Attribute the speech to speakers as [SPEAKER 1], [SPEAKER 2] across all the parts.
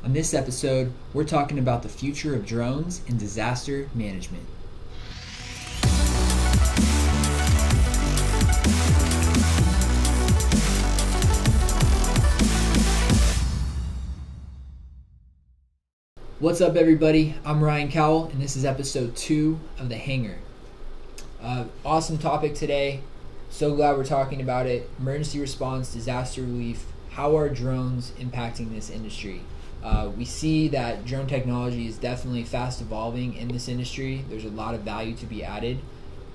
[SPEAKER 1] On this episode, we're talking about the future of drones and disaster management. What's up, everybody? I'm Ryan Cowell, and this is episode 2 of the Hangar. Awesome topic today. So glad we're talking about it. Emergency response, disaster relief. How are drones impacting this industry? We see that drone technology is definitely fast evolving in this industry. There's a lot of value to be added.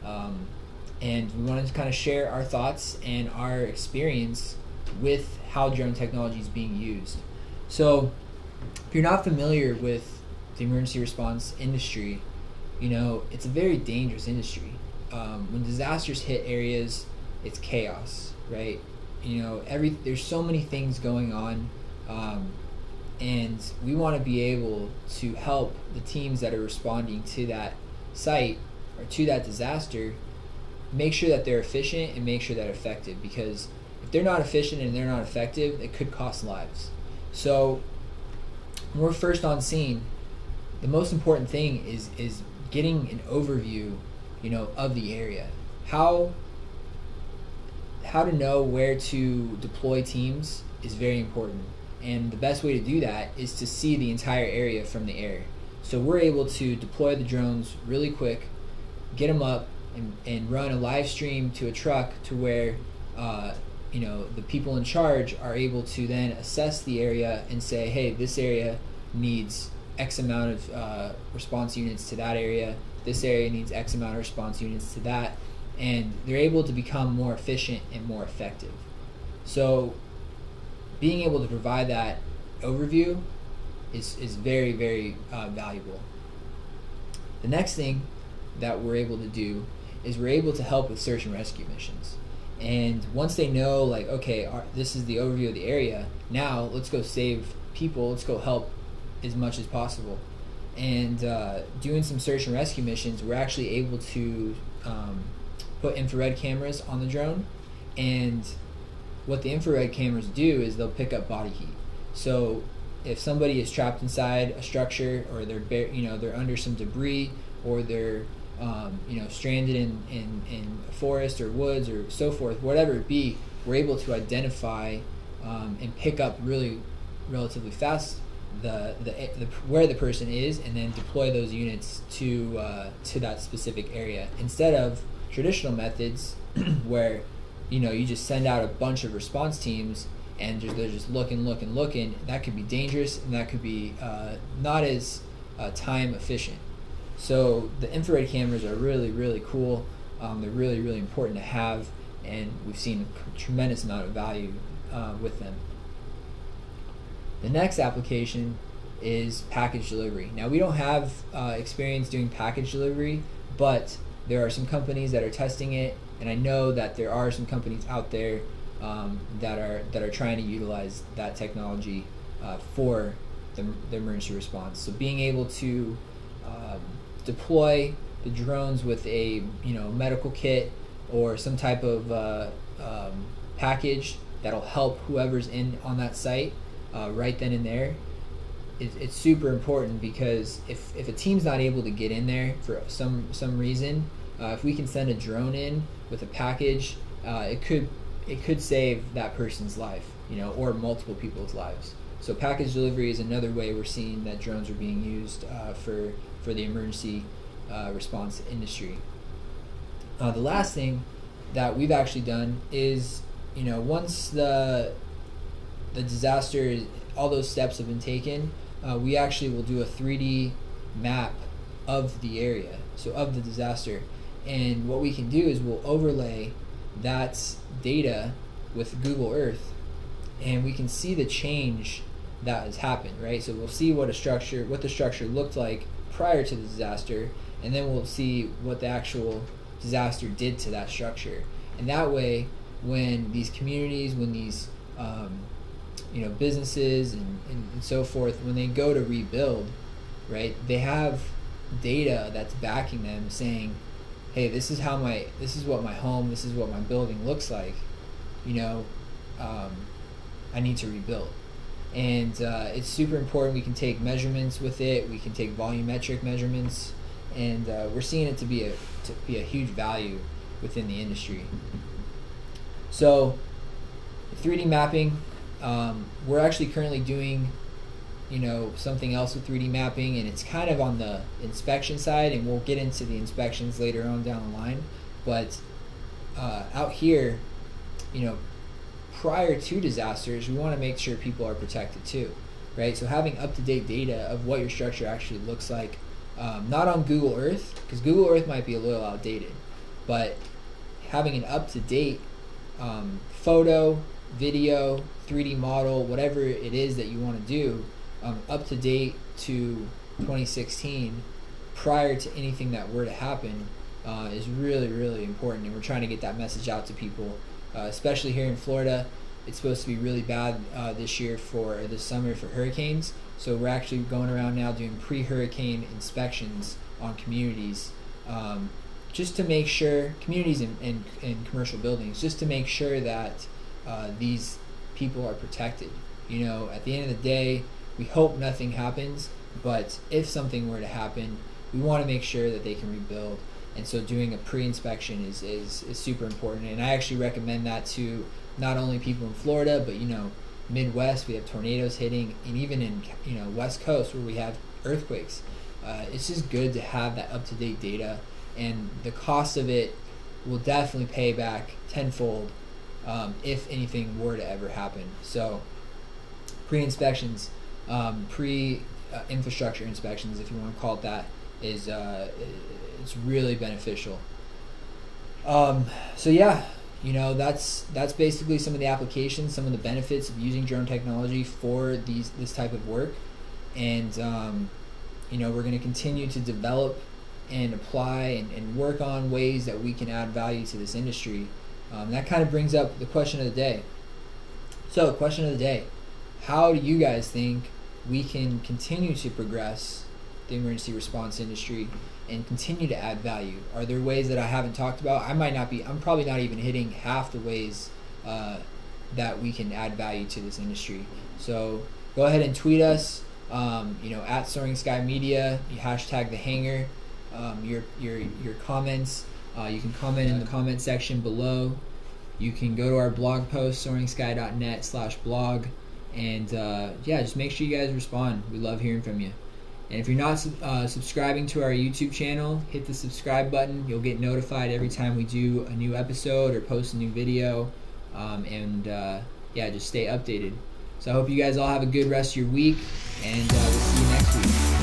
[SPEAKER 1] And we wanted to kind of share our thoughts and our experience with how drone technology is being used. So if you're not familiar with the emergency response industry, it's a very dangerous industry. When disasters hit areas, it's chaos, right? There's so many things going on, and we want to be able to help the teams that are responding to that site or to that disaster make sure that they're efficient and make sure that they're effective, because if they're not efficient and they're not effective, it could cost lives. So when we're first on scene, the most important thing is getting an overview, of the area. How to know where to deploy teams is very important. And the best way to do that is to see the entire area from the air. So we're able to deploy the drones really quick, get them up, and run a live stream to a truck to where the people in charge are able to then assess the area and say, hey, this area needs X amount of response units to that area. This area needs X amount of response units to that. And they're able to become more efficient and more effective. So being able to provide that overview is very, very valuable. The next thing that we're able to do is we're able to help with search and rescue missions. And once they know, this is the overview of the area, now let's go save people, let's go help as much as possible. And doing some search and rescue missions, we're actually able to put infrared cameras on the drone, and what the infrared cameras do is they'll pick up body heat. So if somebody is trapped inside a structure, or they're under some debris, or they're stranded in a forest or woods or so forth, whatever it be, we're able to identify and pick up really relatively fast the where the person is, and then deploy those units to that specific area, instead of traditional methods where you just send out a bunch of response teams and they're just looking. That could be dangerous, and that could be not as time efficient. So the infrared cameras are really, really cool. They're really, really important to have, and we've seen a tremendous amount of value with them. The next application is package delivery. Now, we don't have experience doing package delivery, but there are some companies that are testing it, and I know that there are some companies out there that are trying to utilize that technology for the emergency response. So being able to deploy the drones with a medical kit or some type of package that'll help whoever's on that site right then and there, it's super important, because if a team's not able to get in there for some reason, if we can send a drone in with a package, it could save that person's life, or multiple people's lives. So package delivery is another way we're seeing that drones are being used for the emergency response industry. The last thing that we've actually done is, once the disaster, all those steps have been taken, we actually will do a 3D map of the area, so of the disaster. And what we can do is we'll overlay that data with Google Earth, and we can see the change that has happened, right? So we'll see what the structure looked like prior to the disaster, and then we'll see what the actual disaster did to that structure. And that way, when these communities, when these businesses and so forth, when they go to rebuild, right, they have data that's backing them, saying, hey, this is what my home, this is what my building looks like, I need to rebuild. and it's super important. We can take measurements with it. We can take volumetric measurements, and we're seeing it to be a huge value within the industry. So 3D mapping, we're actually currently doing something else with 3D mapping, and it's kind of on the inspection side, and we'll get into the inspections later on down the line. But out here, prior to disasters, we want to make sure people are protected too, right? So having up-to-date data of what your structure actually looks like, not on Google Earth, because Google Earth might be a little outdated, but having an up-to-date photo, video, 3D model, whatever it is that you want to do, up to date to 2016, prior to anything that were to happen, is really, really important. And we're trying to get that message out to people, especially here in Florida. It's supposed to be really bad this summer for hurricanes. So we're actually going around now doing pre-hurricane inspections on communities, just to make sure, communities and commercial buildings, just to make sure that these people are protected. At the end of the day, we hope nothing happens, but if something were to happen, we want to make sure that they can rebuild. And so doing a pre-inspection is super important. And I actually recommend that to not only people in Florida, but Midwest, we have tornadoes hitting, and even in West Coast where we have earthquakes. It's just good to have that up-to-date data, and the cost of it will definitely pay back tenfold if anything were to ever happen. So pre-inspections, infrastructure inspections, if you want to call it that, is it's really beneficial. So yeah, that's basically some of the applications, some of the benefits of using drone technology for this type of work. And we're going to continue to develop and apply and work on ways that we can add value to this industry. That kind of brings up the question of the day. So, question of the day: how do you guys think we can continue to progress the emergency response industry and continue to add value? Are there ways that I haven't talked about? I'm probably not even hitting half the ways that we can add value to this industry. So go ahead and tweet us, at Soaring Sky Media. You hashtag the Hangar. Your comments. You can comment in the comment section below. You can go to our blog post, soaringsky.net/blog, and just make sure you guys respond. We love hearing from you. And if you're not subscribing to our YouTube channel, hit the subscribe button. You'll get notified every time we do a new episode or post a new video, just stay updated. So I hope you guys all have a good rest of your week, and we'll see you next week.